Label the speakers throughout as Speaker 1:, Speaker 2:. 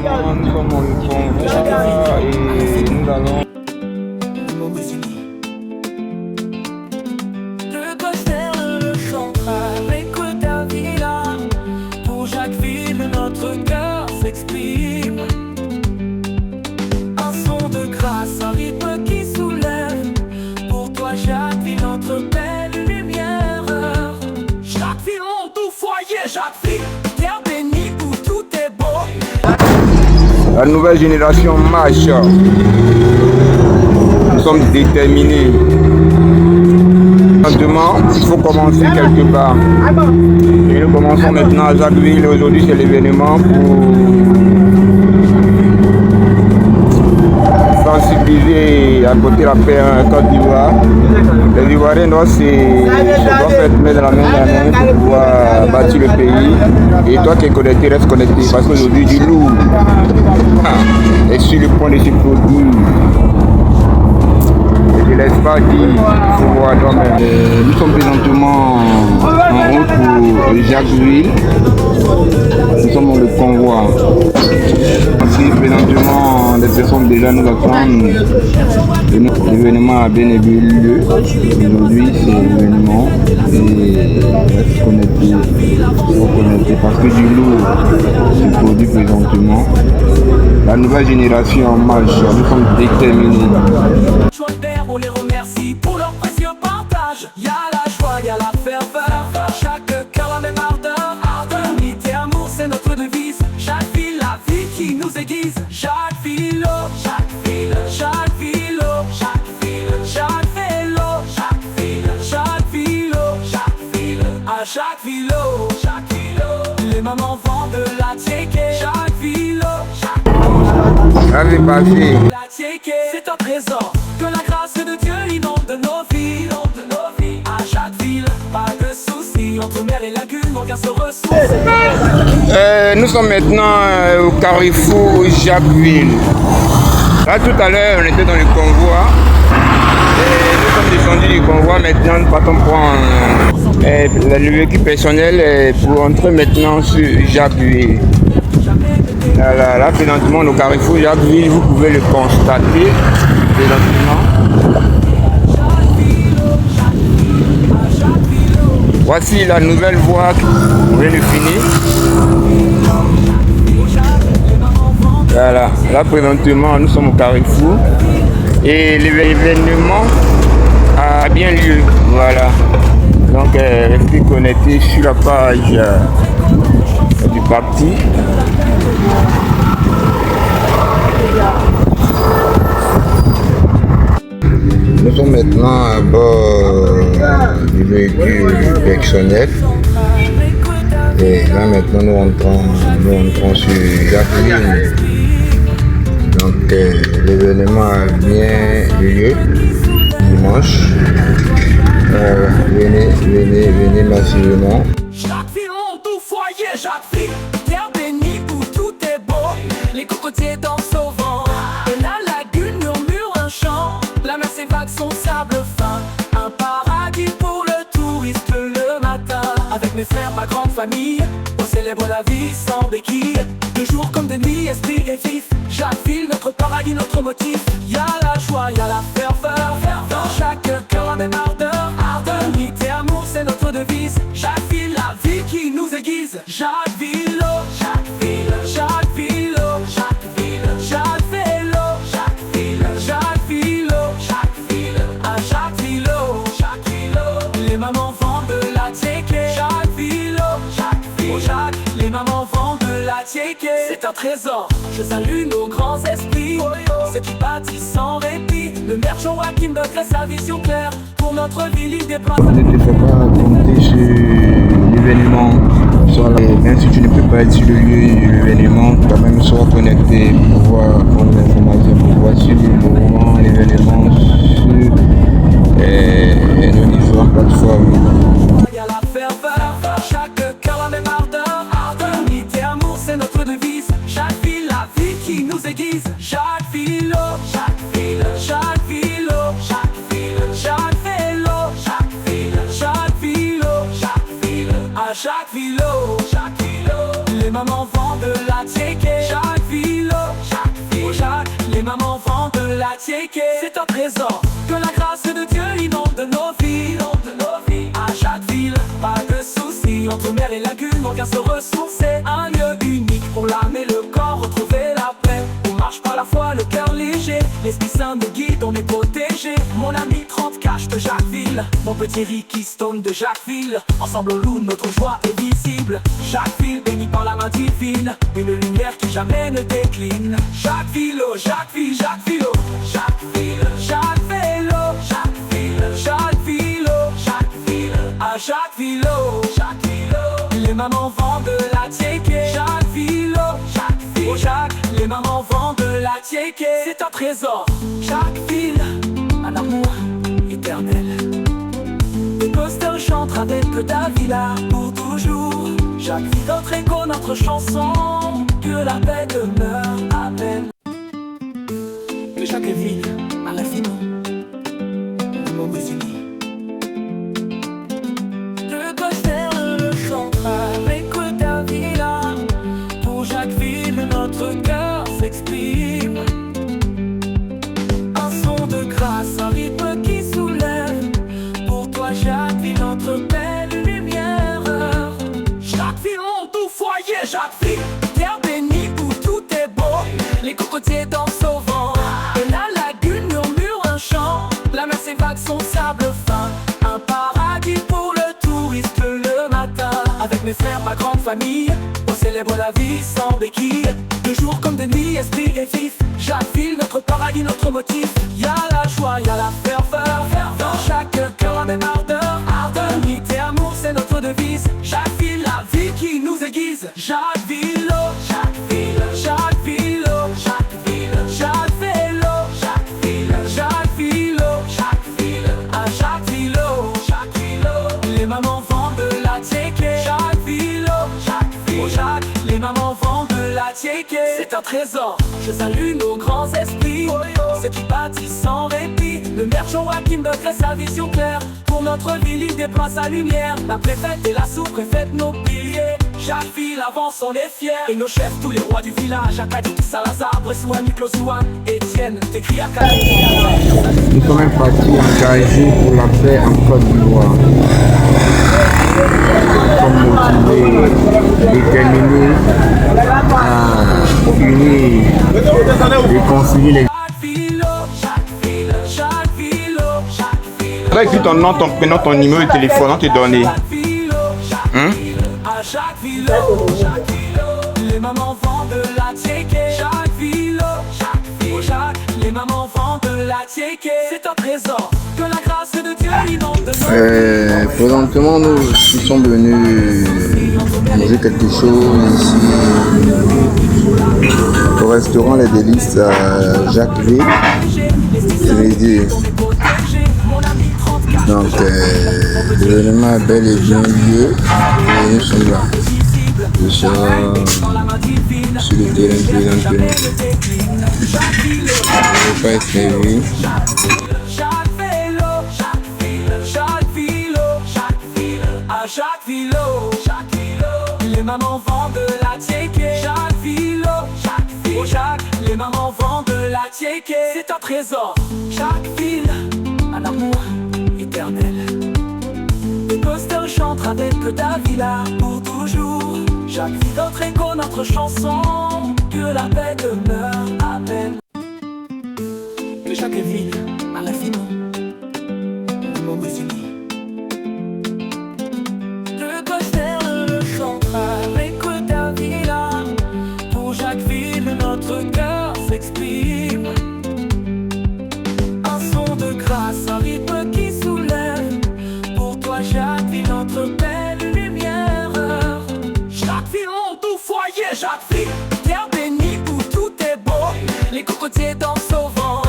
Speaker 1: maintenant, nous sommes dans le convoi et nous allons.
Speaker 2: Je dois faire le chant avec ta villa. Pour Jacquesville, notre cœur s'exprime. Un son de grâce, un rythme qui soulève. Pour toi, Jacquesville, notre belle lumière. Jacquesville, mon doux foyer, Jacquesville, terre bénie où tout est beau.
Speaker 1: La nouvelle génération marche. Nous sommes déterminés. Maintenant, il faut commencer quelque part. Et nous commençons maintenant à Jacquesville. Aujourd'hui, c'est l'événement pour sensibiliser et apporter la paix en Côte d'Ivoire. Les Ivoiriens doivent faire main dans la main pour pouvoir bâtir le pays. Et toi qui es connecté, reste connecté. Parce qu'aujourd'hui, du lourd est sur le point de se produire. Je ne laisse pas dire, il faut voir toi-même. Nous sommes présentement en route pour Jacquesville. Nous sommes dans le convoi. Ainsi, présentement, les personnes déjà nous attendent. L'événement a bien eu lieu. Aujourd'hui, c'est l'événement. Et reste connecté. Il faut connecter parce que du lourd se produit présentement. La nouvelle génération en marche. Nous sommes déterminés.
Speaker 2: On les remercie pour leur précieux partage. Y'a la joie, y'a la ferveur. Chaque cœur a même ardeur. Unité, amour, c'est notre devise. Jacquesville, la vie qui nous aiguise. Jacquesville, oh, Jacquesville, Jacquesville, oh, Jacquesville, Jacquesville, oh, Jacquesville, Jacquesville, oh, Jacquesville, à Jacquesville, oh, Jacquesville, oh. Les mamans vendent la ticket. Jacquesville, oh, Jacquesville,
Speaker 1: Allez, passez.
Speaker 2: la ticket, c'est un trésor. Que la grâce de Dieu inonde nos vies, à Jacquesville, pas de soucis. Entre mer et lagune, aucun se ressource.
Speaker 1: Nous sommes maintenant au carrefour Jacquesville. Là, tout à l'heure, on était dans le convoi. Et nous sommes descendus du convoi. Maintenant, nous partons prendre le véhicule personnel pour entrer maintenant sur Jacquesville. Là, présentement, au carrefour Jacquesville, vous pouvez le constater. Voici la nouvelle voie qu'on vient de finir. Voilà, là présentement nous sommes au carrefour et l'événement a bien lieu. Voilà, donc restez connectés sur la page du parti. Nous sommes maintenant à bord du véhicule personnel. Et là maintenant nous entrons sur Jacquesville. Donc l'événement a bien eu lieu dimanche. Venez massivement.
Speaker 2: Jacquesville, mon doux foyer, Jacquesville, terre bénie où tout est beau. Les cocotiers dansent au vent. La lagune murmure un chant. La mer s'évade son sable fin. Un paradis pour le touriste le matin. Avec mes frères, ma grande famille, on célèbre la vie sans béquille. De jour comme de nuit, esprit et vif. Jacquesville, notre paradis, notre motif. Y'a la joie, y'a la ferveur. Dans chaque cœur, la même ardeur. Unité, amour, c'est notre devise. Jacquesville, la vie qui nous aiguise. Jacquesville, oh, Jacquesville, Jacquesville, oh, Jacquesville, Jacquesville, oh, Jacquesville, Jacquesville, oh, Jacquesville, à Jacquesville, oh, Jacquesville, oh. Les mamans vendent la ticket. Jacquesville, oh, Jacquesville, oh, Jacques, les mamans vendent la ticket. C'est un trésor, je salue nos grands esprits. Ceux qui bâtissent sans répit. Le maire Joachim donnerait sa vision claire. Pour notre ville, il déploie.
Speaker 1: Ne te fais pas compter sur l'événement. Même si tu ne peux pas être sur le lieu de l'événement, quand même sois connecté pour voir l'information, pour voir suivre le mouvement, l'événement sur nos différentes plateformes.
Speaker 2: Il y a la ferveur, chaque cœur a même ardeur. Unité, amour, c'est notre devise. Jacquesville, la vie qui nous aiguise. Jacquesville, oh, Jacquesville, Jacquesville, oh, Jacquesville, Jacquesville, oh, Jacquesville, Jacquesville, oh, Jacquesville, à Jacquesville, oh, Jacquesville, oh. Les mamans vendent la ticket. Jacquesville, Tchéké. C'est un trésor que la grâce de Dieu inonde nos vies. À chaque ville, pas de soucis. Entre mer et lagune, on vient se ressourcer. Un lieu unique pour l'âme et le corps, retrouver la paix. On marche par la foi, le cœur léger. L'Esprit Saint nous guide, on est protégé. Mon ami 30 cache de Jacquesville, mon petit Ricky Stone de Jacquesville. Ensemble on loue, notre joie est visible. Jacquesville béni par la main divine, une lumière qui jamais ne décline. Jacquesville, oh Jacquesville, Jacquesville, oh Jacquesville, Jacquesville, oh Jacquesville, Jacquesville, oh Jacquesville, à Jacquesville, oh Jacquesville, oh. Les mamans vendent de la Tchéké. Jacquesville, oh Jacquesville, oh Jacques, les mamans vendent de la Tchéké. C'est un trésor, Jacquesville, un amour éternel. Les posters chantent avec que ta villa pour toujours. Jacquesville, notre écho, notre chanson, que la paix demeure, amen. Que chaque ville à l'infini, le monde est uni. Le poster le chante avec que ta villa. Pour Jacquesville, notre cœur s'exprime. Un son de grâce, un rythme qui soulève. Pour toi Jacquesville, notre belle lumière. Jacquesville, mon doux foyer, Jacquesville, terre bénie où tout est beau. Les cocotiers dansent au vent, la lagune murmure un chant. La mer s'évade son sable fin, un paradis pour le touriste le matin. Avec mes frères, ma grande famille, on célèbre la vie sans béquille. De jour comme de nuit, esprit est vif. Jacquesville, notre paradis, notre motif. Y'a la joie, y'a la ferveur, dans chaque cœur la même ardeur. Unité, amour, c'est notre devise. Jacquesville, la vie qui nous aiguise. Jacquesville, oh Jacquesville, Jacquesville, oh Jacquesville, Jacquesville, oh Jacquesville, Jacquesville, oh Jacquesville, à Jacquesville, oh Jacquesville, oh. Les mamans vendent de la Tchéké. Jacquesville, oh Jacquesville, oh Jacques, les mamans vendent de la Tchéké. C'est un trésor, je salue nos grands esprits, ceux qui bâtissent sans répit. Le maire Joachim dresse sa vision claire. Pour notre ville, il déploie sa lumière. La préfète et la sous-préfète, nos piliers. Jacquesville avance, on est fiers. Et nos chefs, tous les rois du village. Acadie, Salazar, Bressoua, Miklos, Étienne, t'écris à
Speaker 1: Nous sommes un parti engagé pour la paix en Côte d'Ivoire. Nous sommes motivés, déterminés à unir et concilier les...
Speaker 3: Là, écris ton nom, ton prénom, ton numéro de téléphone, on te donne.
Speaker 2: Les mamans vendent de la Tchéké. Jacquesville, Jacques, les mamans vendent de la Tchéké. C'est un trésor que la grâce de Dieu inonde nos vies.
Speaker 1: Présentement, nous sommes venus manger quelque chose ici au restaurant Les Délices à Jacquesville. Donc, l'événement est bel et bien lieu et nous sommes là. Je suis sur le terrain présentement. Le repas est servi.
Speaker 2: À Jacquesville, les mamans vendent de la Tchéké. Jacquesville, oh Jacques, les mamans vendent de la Tchéké. C'est un trésor, Jacquesville, un amour éternel. Les posters chantent avec que ta villa pour toujours. Jacquesville, notre écho, notre chanson, que la paix demeure, amen. Que chaque ville à l'infini, le monde est uni. Le poster le chante avec que ta villa. Pour Jacquesville, notre cœur s'exprime. Un son de grâce, un rythme qui soulève. Pour toi Jacquesville, notre belle lumière. Jacquesville, mon doux foyer, Jacquesville, terre bénie où tout est beau. Les cocotiers dansent au vent,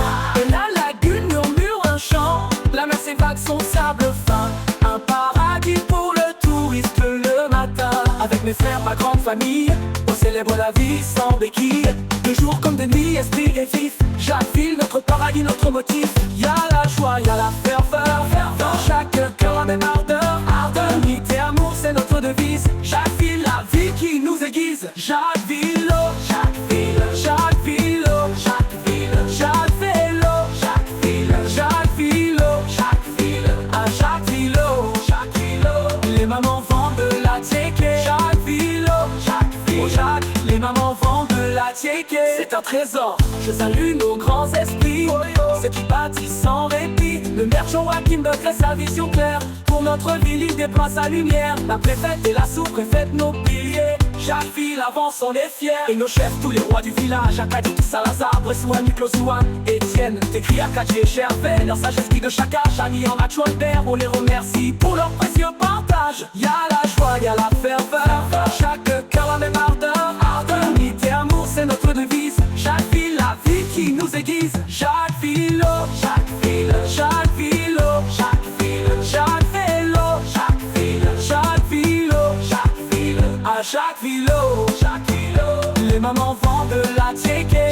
Speaker 2: la lagune murmure un chant. La mer s'évade son sable fin, un paradis pour le touriste le matin. Avec mes frères, ma grande famille, on célèbre la vie sans béquille. De jour comme de nuit, esprit est vif. Jacquesville, notre paradis, notre motif. Y'a la joie, y'a la ferveur, dans chaque cœur la même ardeur. Unité, amour, c'est notre devise. Jacquesville, la vie qui nous aiguise. Jacquesville, oh Jacquesville, Jacquesville, oh Jacquesville, Jacquesville, oh la Tchéquée, c'est un trésor. Je salue nos grands esprits, ceux qui bâtissent sans répit. Le maire Joachim crée sa vision claire. Pour notre ville, il déploie sa lumière. La préfète et la sous-préfète, nos piliers. Chaque ville avance, on est fiers. Et nos chefs, tous les rois du village, Akadou, Salazar, Bressouen, Closouan, Etienne, Tekri, Akadje, Chervel, leur sagesse qui de chaque âge, Ani, en Achoualbert, on les remercie pour leur précieux partage. Y'a la joie, y'a la ferveur, chaque cœur la même ardeur. Unité, amour, c'est notre devise. Chaque ville, la vie qui nous aiguise. Chaque ville, chaque ville, chaque ville, chaque ville, chaque vélo, chaque ville, chaque ville, chaque ville, à chaque ville, les mamans vendent la Tchéquée.